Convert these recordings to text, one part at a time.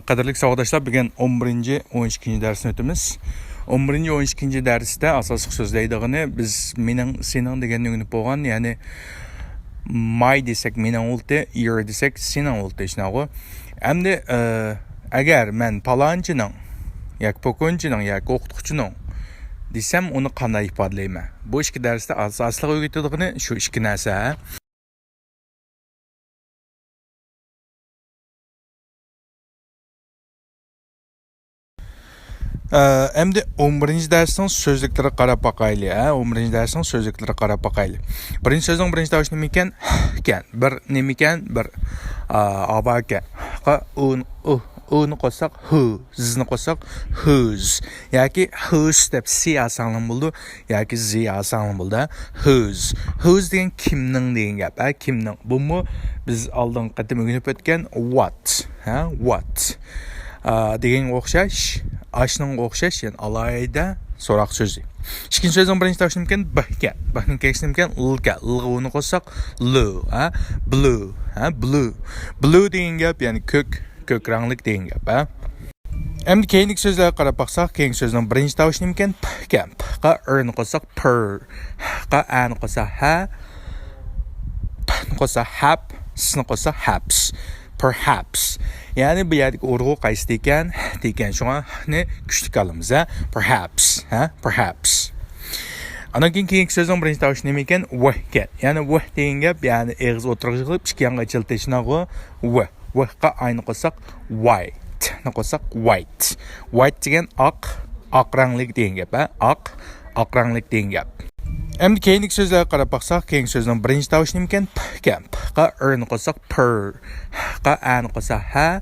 Qadrli savatdaşlar, bugün 11-12 dərsini ötümüz. 11-12 dərsdə asasıq sözləydiğini biz menin, senin degen öğünüp boğan, yani my desek menin oldu, your desek senin oldu işnağı. Hem de eğer men palancının, yak pokuncının, yak oqtuqçının desem onu qanday ifadələyimə. Bu iki dərsdə asaslıq öğütüdüğünü şu iki nəsə. Hem de 11. dersin sözlükleri qarab baqaylı. 11. dersin sözlükleri qarab baqaylı. Birinci sözün birinci davışı nemiken? Ken. Bir nemiken? Bir abaken. U'nu qosak hu. Z'ni qosak huz. Yaki huz deb si asanlım buldu. Yaki z asanlım buldu. Huz. Huz deyen kimnin deyen gap. Kimnin. Bu mu? Biz aldığın qadim ögünüp ötken what. What. Deyen oxşaş. Aşının oxşaş, yani alayda soraq sözü. İkinci sözün birinci davışı nemiken? Bəhkən. Bəhkən keksin nemiken? Lga. Lga onu qosak lu. Blue. Blue. Blue deyen gap, yani kök ranglık deyen gap. Hem de keyinlik sözlerə qarab baxsaq, keyinlik sözün birinci davışı nemiken? Pəhkən. Pəhqa ırını qosak pır. Pəhqa əni qosak ha. Pəhni qosak hap. Sını qosak haps. Perhaps. Yani bu yerdeki urgu qaysı deyken şuna ne güçlük alımız perhaps. Perhaps. Anakin keyinki sözün birinci davışı nemiken? Vehken. Yani veh deyen gap, yani ağız oturğılıp iki yanğa çılteşine o veh. Vehqa aynı qosak white. Ne qosak white. White degen ak ranglık deyen gap. Ak ranglık deyen gap. Hem de keyinlik sözlerə qarab baxsaq, keyinlik sözün birinci davışı nemiken? Pəhkən. Pəhqa ırını qosak pır. Pəhqa əni qosak ha.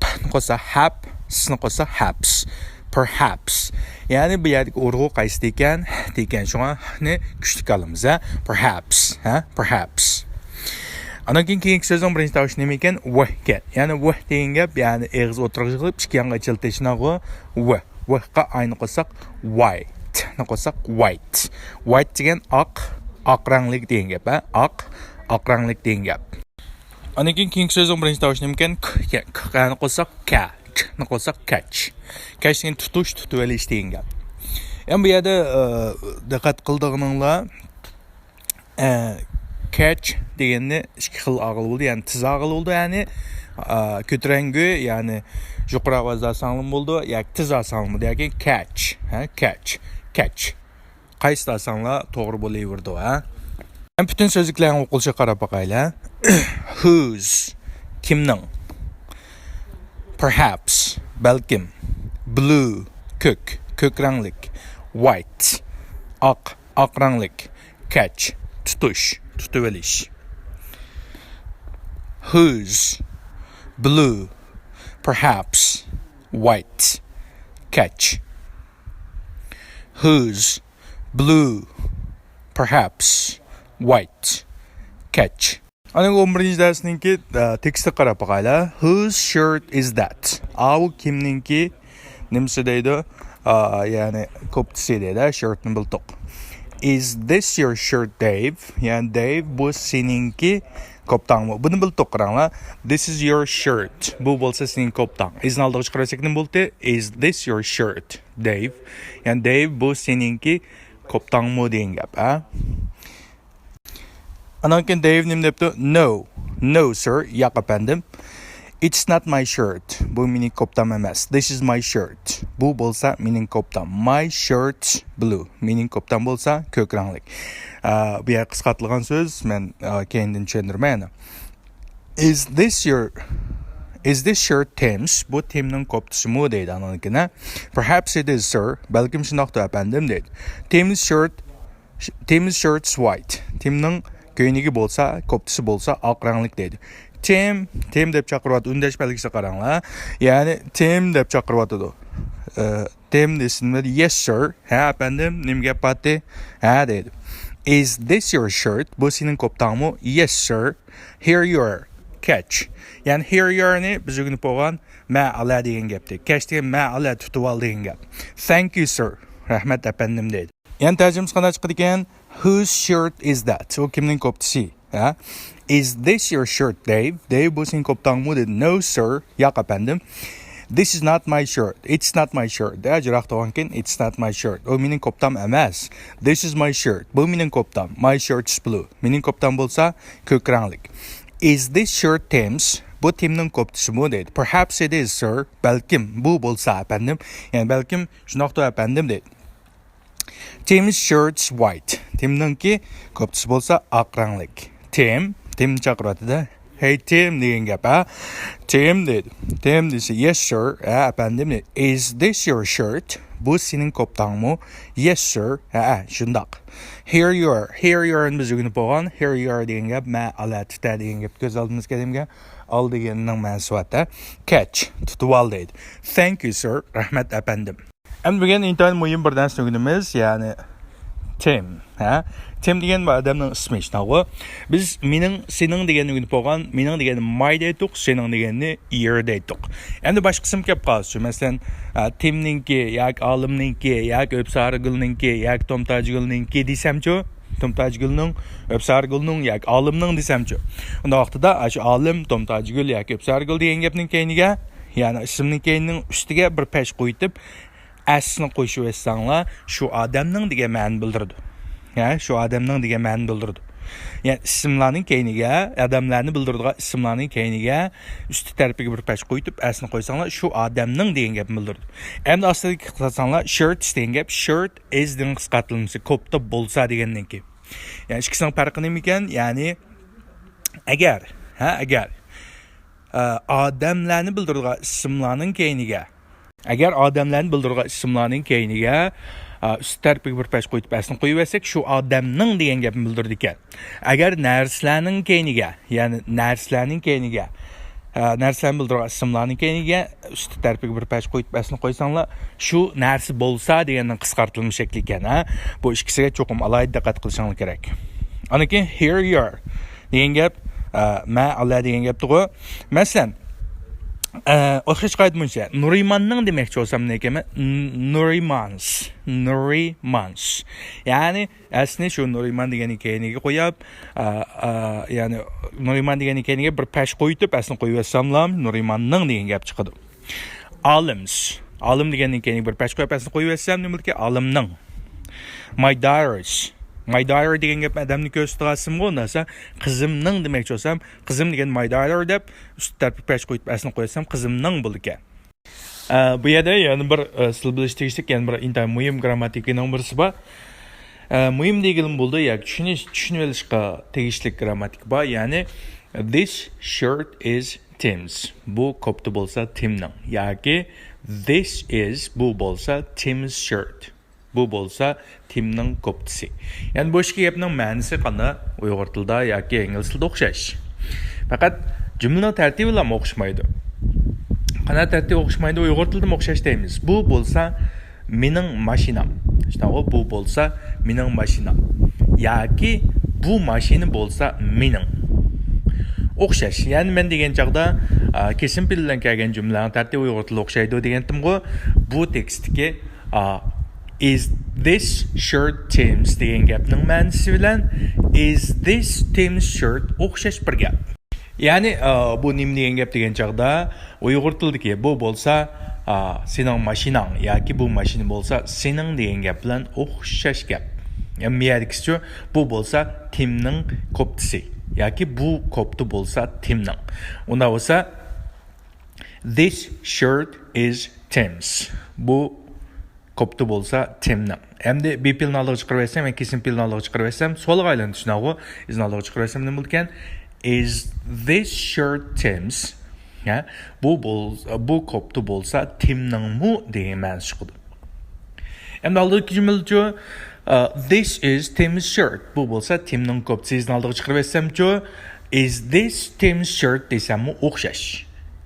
Pəhni qosak hap. Sını qosak haps. Perhaps. Yani bu yerdeki urgu qaysı deyken şuna ne güçlük alımız perhaps. Perhaps. Anakin keyinki sözün birinci davışı nemiken? Vehken. Yani veh deyen gap, yani ağız oturğılıp iki yanğa çılteşine o veh. Vehqa aynı qosak white. Ne qosak white. White degen ak ranglık deyen gap. Ak ranglık deyen gap. Anakin keyinki sözün birinci davışı nemiken? K'ni qosak ka. Ne qosak catch. Catch degen tutuş, tutuveliş deyen gap. Yani bu yerde dikkat qıldığınınla catch degenni iki xil ağıl oldu. Yani tiz ağıl oldu. Yani kötürengü, yani yuqur avazda asanlım oldu. Yani tiz asanlım oldu. Yani catch. Catch. Qaysı da asanla doğru bolayıverdi o. Ben bütün sözlüklerini okulca qarab baqayla. Whose. Kimnin. Perhaps. Belkim. Blue. Kök ranglık. White. Ak ranglık. Catch. Tutuş. Tutuveliş. Whose. Blue. Perhaps. White. Catch. Whose. Blue. Perhaps. White. Catch. Ancak 11. dersininki teksti qarab baqayla. Whose shirt is that? Avu kimninki nimsi deydi? Yani koptisi deydi. Shirtini bildik. Is this your shirt, Dave? Yani Dave, bu seninki koptan mı? Bunu bildik qaranglar. This is your shirt. Bu bolsa senin koptan. İzin aldığı çıkaracak ne buldu? Is this your shirt, Dave? Yani Dave, bu seninki koptan mı deyin gap. Anakin Dave nim depti? No sir. Yak efendim. It's not my shirt. Bu minin koptam emas. This is my shirt. Bu bolsa minin koptam. My shirt blue. Minin koptam bolsa kök ranglık. Bu yer qısqartılған söz. Men kendini çöndürmeyene. Is this shirt Tim's? Bu Tim'nin koptusu mu deydi ananınkine. Perhaps it is sir. Belkim şundaqdı efendim deydi. Tim's shirt's white. Tim'nin köynegi bolsa, koptusu bolsa ak ranglık deydi. Tim deb chaqirib undash belgisi qaranglar. Yani Tim deb chaqirib Tim desin, yes sir. Ha efendim, nim gap batdi? Ha dedi. Is this your shirt? Bu senin koptan mı? Yes sir. Here you are. catch. Yani here you are'ni biz o'rganib bo'lgan ma ala degan gapdi. Catch degan ma ala tutib ol degan gap. Thank you sir. Rahmat apandim deydi. Yani tercümesi qanday chiqadi ekan? Whose shirt is that? O kimning koptisi? Ha? Is this your shirt, Dave? Dave bu senin koptangmı dedi. No sir. Yo'q apandim. This is not my shirt. It's not my shirt. Ajraq to'g'ankin, it's not my shirt. O mening koptam emas. This is my shirt. Bu mening koptam. My shirt is blue. Mening koptam bo'lsa ko'k ranglik. Is this shirt Tim's? Bu Timning koptisimi dedi. Perhaps it is, sir. Balkim bu bo'lsa apandim. Yani balkim shunoqda apandim dedi. Tim's shirt's white. Timninki koptisi bo'lsa oq ranglik. Tim chaqiradi-da. Hey Tim degan gap, ha? Tim dedi. Tim desa, yes sir. Apandim dedi. Is this your shirt? Bu sening koptangmi? Yes sir. Shundoq. Here you are. Here you are biz o'rganib bo'lgan. Here you are degan gap ma ala tuta degan gap ko'z oldimizga demga. Ol deganning ma'nosi bor-da. Catch, tutib ol deydi. Thank you sir. Rahmat apandim. Endi bugun intayin muhim bir dars o'rganamiz, ya'ni Tim, ha? Tim degan bu odamning ismi ishnağı. Biz mening, sening deganni o'rganib bo'lgan, mening deganni my deydik, sening deganni your deydik. Endi boshqa qism kelib qolsa, masalan, Timninki, yoki olimninki, yoki O'psargulninki, yoki Tomtajgulninki desamchi, Tomtajgulning, O'psargulning yoki olimning desamchi. Unda vaqtida shu olim, Tomtajgul yoki O'psargul degan gapning keyiniga, ya'ni ismning keyinining ustiga bir pesh qo'yib aslini qo'shib etsanglar, shu odamning degan ma'ni bildiradi. Ya, shu odamning degan ma'ni bildiradi. Yani ismlarning keyiniga, odamlarni bildiradigan ismlarning keyiniga usti tarafiga bir pesh qo'yib aslini qo'ysanglar, shu odamning degan gapni bildiradi. Endi ostiga qilsanglar, shirt degan gap, shirt is degan qisqartirilmasi ko'pda bo'lsa degandan keyin. Yani ikkisining farqi nima ekan? Ya'ni agar odamlarni bildiradigan ismlarning keyiniga agar odamlarni bildirgan ismlarning keyiniga üst tarafiga bir pesh qo'yib aslini qo'yib olsak, shu odamning degan gapni bildirdi ekan. Agar narsalarning keyiniga, ya'ni narsalarning keyiniga, narsalarni bildirgan ismlarning keyiniga üst tarafiga bir pesh qo'yib aslini qo'ysanglar, shu narsa bo'lsa deganning qisqartirilmiş shakli ekan, ha. Bu ikkisiga cho'qim alohida diqqat qilishinglar kerak. Ana keyin here you are degan gap, ma ala degan gapdi-ku. Masalan, o'xshash qaytmuncha Nurimanning demoqchi bo'lsam nima ekan? Nurimans. Ya'ni asli shu Nuriman deganing keyiniga qo'yib, ya'ni Nuriman deganing keyiniga bir pesh qo'yib, aslini qo'yib olsamlar, Nurimanning degan gap chiqadi. Olim deganing keyiniga bir pesh qo'yib, aslini qo'yib olsam, nima bo'ladi? Olimning. My daughter degan gap adamni ko'rsatgan bo'lsa, qizimning demoqchi bo'lsam, qizim degan my daughter deb ust tarafiga pesh qo'yib aslini qo'ysam, qizimning bo'ldi ekan. Bu yerda yana bir sil bilish tegishli, yana bir intayin muhim grammatikaning birisi bor. Muhim deganim bo'ldi, yoki tushunib olishga tegishli grammatika bor, ya'ni this shirt is Tim's. Bu kopti bo'lsa Timning, yoki this is bu bo'lsa Tim's shirt. Bu bo'lsa Timning koptisi. Yani bu ikki gapning ma'nosi qanday Uyg'ur tilida yoki ingliz tilida o'xshash. Faqat jumlaning tartibi bilan o'xshamaydi. Qanday tartib o'xshamaydi? Uyg'ur tilida o'xshash deymiz. Bu bo'lsa mening mashinam. Bu bo'lsa mening mashinam. Yoki bu mashina bo'lsa mening. O'xshash. Ya'ni men degan chaqda kesim bilan kelgan jumlaning tartibi Uyg'ur tilida o'xshaydi degandim-ku. Bu tekstga is this shirt Tim's degan gapning ma'nosi bilan is this Tim's shirt o'xshash bir gap. Ya'ni bu nima degan gap degan chaqda Uyg'ur tilidagi bu bo'lsa sening mashinang yoki bu mashina bo'lsa sening degan gap bilan o'xshash gap. Yani miyadikisi bu bo'lsa Timning koptisi yoki bu kopti bo'lsa Timning. Unda bo'lsa this shirt is Tim's. Bu koptu bo'lsa Timning. Endi bepilni oldiga chiqarib etsam, men kesin pilni oldiga chiqarib etsam, so'liq aylanib tushnagu, izni oldiga chiqarib etsam nima bo'lgan? Is this shirt Tim's? Ya, bu koptu bo'lsa Timningmi degan ma'no chiqadi. Endi oldingi jumlachi this is Tim's shirt. Bu bo'lsa Timning koptisi, izni oldiga chiqarib etsam-chi, is this Tim's shirt desammi o'xshash.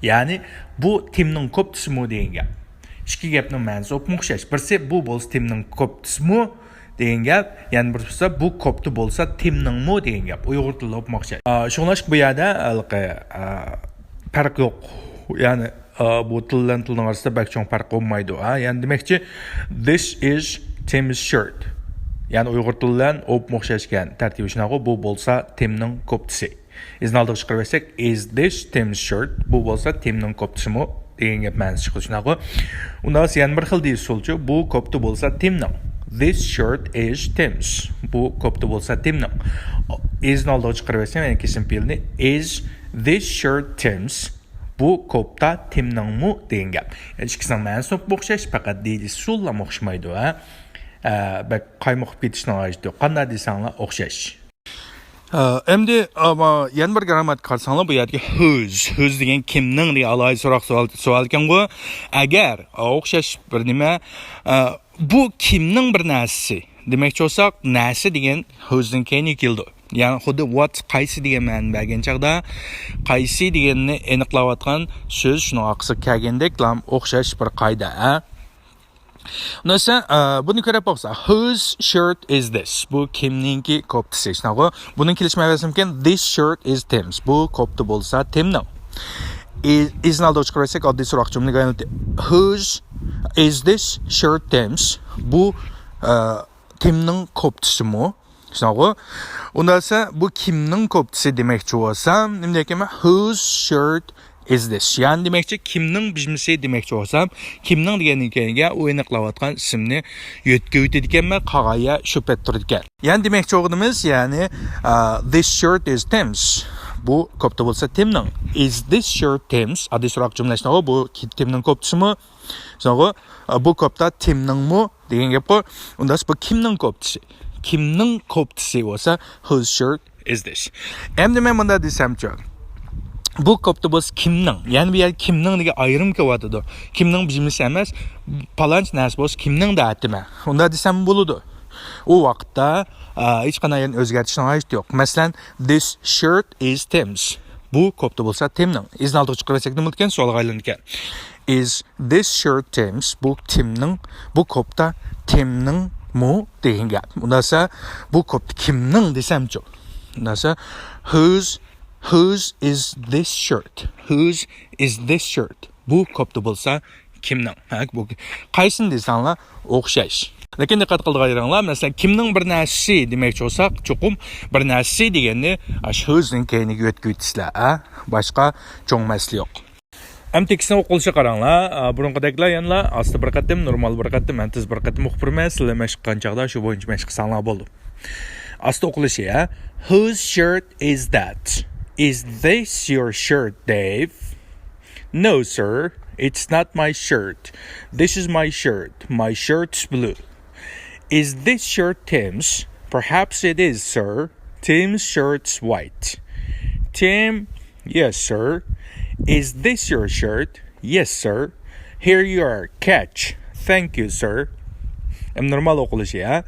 Ya'ni bu Timning koptisimi degan gap. İki gapning ma'nosi o'xshash. Birsi bu bo'lsa Timning koptisimi, degan gap, ya'ni bir bo'lsa bu koptu bo'lsa timningmi degan gap. Uyg'ur tilida o'qimoqchi. Shunlash bu yerda farq yo'q. Ya'ni bu tildan tilning orasida bak cho'ng farq bo'lmaydi. Ya'ni demakchi this is Tim's shirt. Ya'ni Uyg'ur tilidan o'qmoqchashgan tartibi shunaqa, bu bo'lsa timning koptisi. Izni oldiga chiqarib bersak, is this Tim's shirt? Bu bo'lsa timning koptisimi degan gap ma'nosi chiqadi shunaqa. Undan so'ng yana bir xil deysiz-chi, bu koptu bo'lsa timning. This shirt is Tim's. Bu koptu bo'lsa timning. Izni oldiga chiqarib bersam, yana kesim fe'lni is this shirt Tim's? Bu kopta timningmi degan gap. Yani ikkisining ma'nosi o'xshash, faqat deydi so'zlam o'xshamaydi, bak qaymoqib ketishni aytdi. Qanday desanglar o'xshash. Endi yana bir grammatik qarasanglar bu yerga whose degan kimning degan alohida savol ekan bu. Agar o'xshash bir nima bu kimning bir narsasi demoqchi bo'lsak, narsa degan whosedan keyin keldi. Ya'ni xuddi what qaysi degan ma'no bergan chaqda qaysi deganni aniqlayotgan so'z shuni aqsa kelgandek o'xshash bir qoida. Nasa buni ko'rib bo'lsa, whose shirt is this? Bu kimningki koptisi. Shunaqa. Buning kelishmayversa mumkin this shirt is Tim's. Bu kopti bo'lsa Timning. Izni oldiga chiqarsak oddiy so'roq jumlaga aylanadi. Whose is this shirt Tim's? Bu Timning koptisimi? Shunaqa. Undan so'ng bu kimning koptisi demoqchi bo'lsam, nima deyapman? Whose shirt is this? Yani demakchi kimning bizmisi demoqchi bo'lsam, kimning degandan keyinga u aniqlayotgan ismni yetkazib ekanman, qog'aya shubhat turdi ekan. Yani demoqchi o'g'limiz, ya'ni this shirt is Tim's. Bu kopta bo'lsa Timning. Is this shirt Tim's? Addiy so'roq jumlasi bu Timning koptisimi? So'ngra bu kopta Timningmi degan gap bor. Unda bu kimning koptisi? Kimning koptisi bo'lsa whose shirt is this? Endi men bunda desamchi, bu kopta bo'lsa kimning? Ya'ni bu yer kimning degan ayrim kelyapti. Kimning bizimisi emas, palonch narsa bo'lsa kimning deyapman. Unda desam bo'ladi. U vaqtda hech qanday o'zgartishning hojati yo'q. Masalan, this shirt is Tim's. Bu kopta bo'lsa Timning. Izni oldiga chiqarsak nima ekan? Savolga aylanadi ekan. Is this shirt Tim's? Bu Timning. Bu kopta Timning mu degan gap. Undasa bu kopta kimning desamchi. Undasa whose is this shirt? Whose is this shirt? Bu kopta bo'lsa kimning? Bu qaysini desanglar o'xshash. Lekin diqqat qildiringlar, masalan, kimning bir narsasi demoqchi bo'lsak, cho'qim bir narsasi deganni whosening keyiniga yetkazisizlar, boshqa cho'ngmaslik yo'q. Tekstni o'qilishga qaranglar. Burunqidaglar yana asli bir qatim, normal bir qatim, antiz bir qatim o'qib turmay, sizlar mashq qilgan chaqda shu bo'yicha mashq qilsanglar bo'ldi. Asli o'qilishi, whose shirt is that? Is this your shirt, Dave? No, sir. It's not my shirt. This is my shirt. My shirt's blue. Is this shirt Tim's? Perhaps it is, sir. Tim's shirt's white. Tim, yes, sir. Is this your shirt? Yes, sir. Here you are. Catch. Thank you, sir. Normal o'qilishi,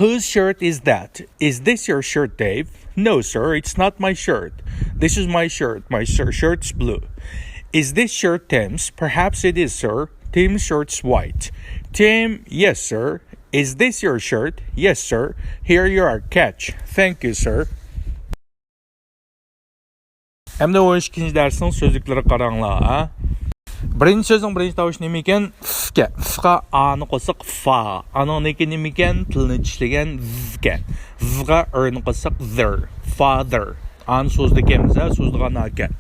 Whose shirt is that? Is this your shirt, Dave? No, sir. It's not my shirt. This is my shirt. My shirt's blue. Is this shirt Tim's? Perhaps it is, sir. Tim's shirt's white. Tim, yes, sir. Is this your shirt? Yes, sir. Here you are. Catch. Thank you, sir. Endi 12-chi darsning so'zliklari qaranglar. Birinchi so'zning birinchi tovushi nima ekan? Fga. Fga ani qo'saq fa. Anoniki nima ekan? Tilni tishlagan zga. Zga erni qo'saq there. Father. An so'zda kelmiz, so'zdigan ekan.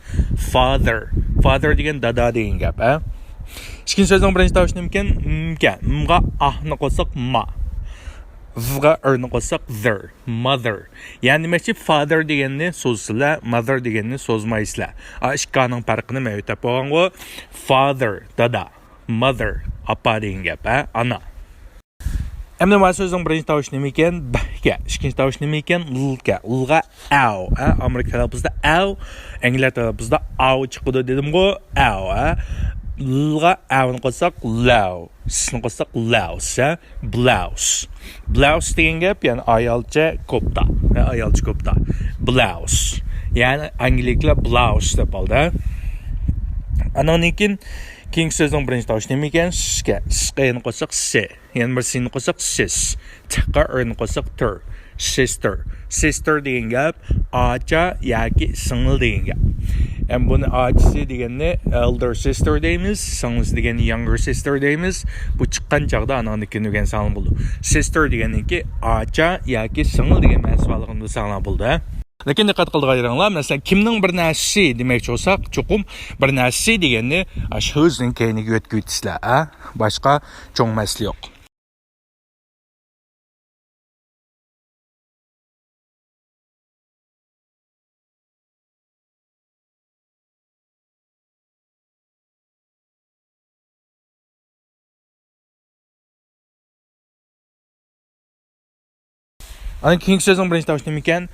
Father. Father degan dada degan gap, Ikkinchi so'zning birinchi tovushi nima ekan? Mga. Mga ahni qo'saq ma. Vga erni qo'saq there. Mother. Ya'ni demakchi father deganni so'zsizlar, mother deganni so'zmaysizlar. Ikkoning farqini men aytib qo'ygango. Father dada, mother apa degan gap, ana. Endi mana so'zning birinchi tovushi nima ekan? Bga. Ikkinchi tovushi nima ekan? Lga. Lga ow, Amerika tilida ow, ingliz tilida ow chiqadi dedim-ku, ow, Lga avni qo'saq low, sni qo'saq louse, blouse. Blouse degan gap, ya'ni ayolcha kopta, ayolcha kopta. Blouse. Ya'ni angliklar blouse deb oldi. Anondan keyin keyingi so'zning birinchi tovushi nima ekan? Shga. Shqani qo'shsak she. Yana bir sini qo'shsak shish. Tqa erni qo'shsak tur. Sister. Sister degan gap acha yoki singil degan gap. Hem buni achisi deganni elder sister deymiz, singlisi deganni younger sister deymiz. Bu chiqqan chaqda ananiki degan sangli bo'ldi. Sister deganniki acha yoki singil degan ma'nolig'ini sangli bo'ldi. Lekin diqqat qildiringlar, masalan, kimning bir narsi demoqchi bo'lsak, chuqum bir narsi deganni shu o'zining keyiniga o'tkazisizlar, boshqa cho'ng masli yo'q. Ana keyingi so'zning birinchi tovushi nima ekan?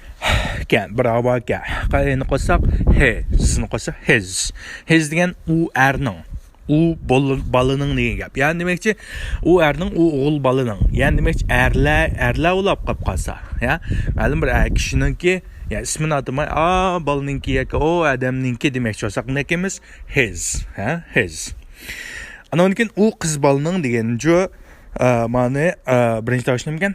Ekan, bravo aka. Qayni qo'shsak he, sizni qo'shsak his. His degan u erning, u balining degan gap. Ya'ni demakchi, u erning, u o'g'il balining. Ya'ni demakchi erlar ulab qolib qolsa, ya. Ma'lum bir kishininki, ya ismini atamay, balininki yoki o odamninki demoqchi bo'lsak, nekimiz his, his. Ana undan u qiz balining deganjo ma'ni birinchi tovushi nima ekan?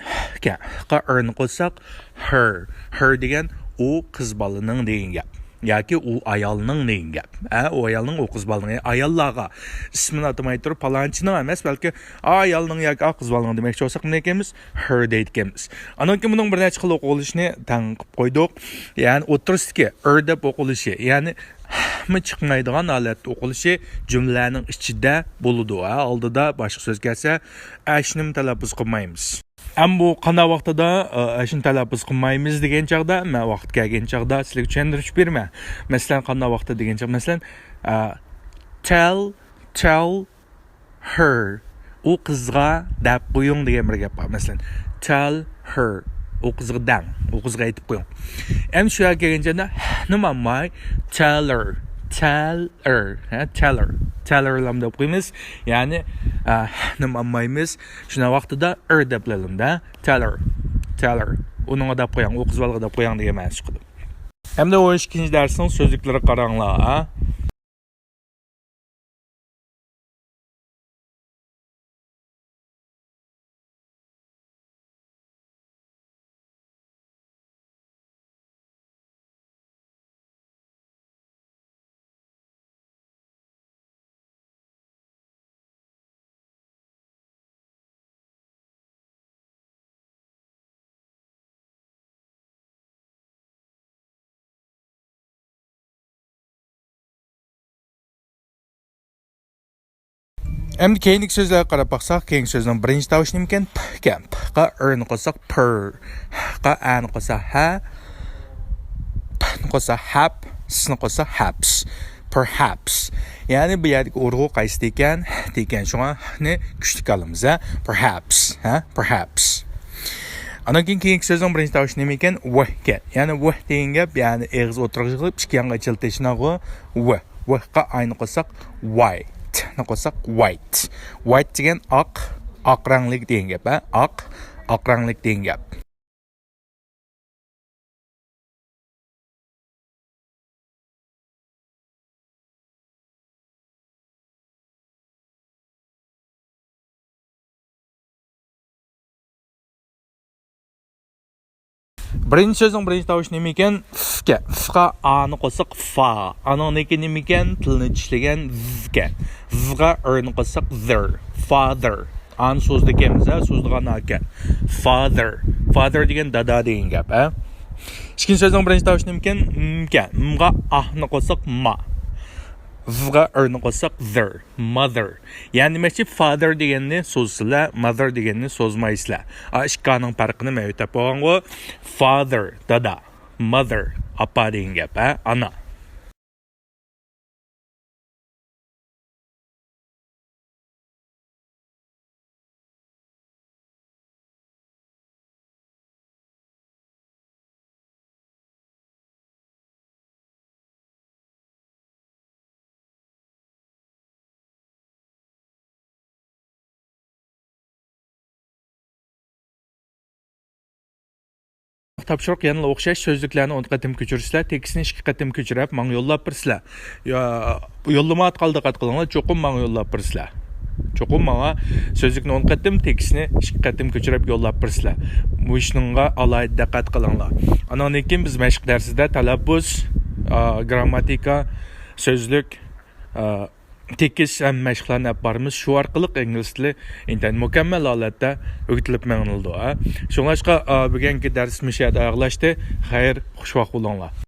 Qa erni qo'shsak her degan u qiz balining degan gap. Yoki u ayolning degan gap. U ayolning u qiz balining, ayollarga ismini atamay turib palonchining emas, balki ayolning yoki qiz balining demoqchi bo'lsak, nima ekamiz? Her deyotganmiz. Ana keyin buning bir necha xil o'qilishini tanqib qo'ydik. Ya'ni o'tirishdagi deb o'qilishi, ya'ni chiqmaydigan holatda o'qilishi jumlaning ichida bo'ladi. Oldida boshqa so'z kelsa, ashnim talaffuz qilmaymiz. Bu qanday vaqtida shuni talaffuz qilmaymiz degan chaqda, men vaqt kelgan chaqda sizlarga tushuntirish berma. Masalan, qanday vaqtda degan chaqda, masalan, tell her, u qizga deb qo'ying degan bir gap bor. Masalan, tell her, u qizga dang, u qizga aytib qo'ying. Endi shu yerga kelganda nima may tell her lam deb qo'yamiz. Ya'ni nima maymiz, shuna vaqtida deb bilalimda tell her. Uning deb qo'ying, u qiz bolaga deb qo'ying degan ma'no chiqadi. Endi o ikkinchi darsning so'zliklari qaranglar. Endi keyingi so'zlarga qarab baqsaq, keyingi so'zning birinchi tovushi nima ekan? Qa erni qo'shsak per, qa ani qo'shsak ha, pni qo'shsak hap, sni qo'shsak haps. Perhaps. Ya'ni bu yerdagi urg'u qaysi ekan? Degan shunga kuchli qilamiz, perhaps, perhaps. Ana keyingi so'zning birinchi tovushi nima ekan? Vah ekan. Ya'ni vah degan gap, ya'ni eg'iz o'tirg'ish qilib ikki yonga chiltishni vah. Vahqa ayni qo'shsak white. Qo'shsak white. White degan oq ranglik degan gap, oq ranglik degan gap. Birinchi so'zning birinchi tovushi nima ekan? Fqa ani qo'shsak fa. Ananiki nima ekan? Tilni tishlagan vga. Vga erni qo'shsak their. Father. An so'zda kelamiz, so'zdigan ekan. Father. Father degan dada degan gap, Ikkinchi so'zning birinchi tovushi nima ekan? Mga ahni qo'shsak ma. Vga erni qo'shsak their. Mother. Ya'ni demakchi father deganni so'zsizlar, mother deganni so'zmaysizlar. Ikkoning farqini men aytib qo'ygango, father dada, mother apa degan gap, ana. topshiriq yana o'xshash so'zliklarni 10 qatim ko'chirsizlar, tekstni 2 qatim ko'chirib, menga yo'llab bersizlar. Yo'llama atqaldi qilinglar, cho'qim menga yo'llab bersizlar. Cho'qim menga so'zlikni 10 qatim, tekstni 2 qatim ko'chirib yo'llab bersizlar. Bu ishninga alohida diqqat qilinglar. Andan keyin biz mashq darsida talaffuz, grammatika, so'zlik, tekis ham mashqlarni olib boramiz. Shu orqali ingliz tili intayin mukammal holatda o'rgatilib mangildi. Shuningdek, bugungi dars mishada oyoqlashdi. Xayr, xushvaqt bo'linglar.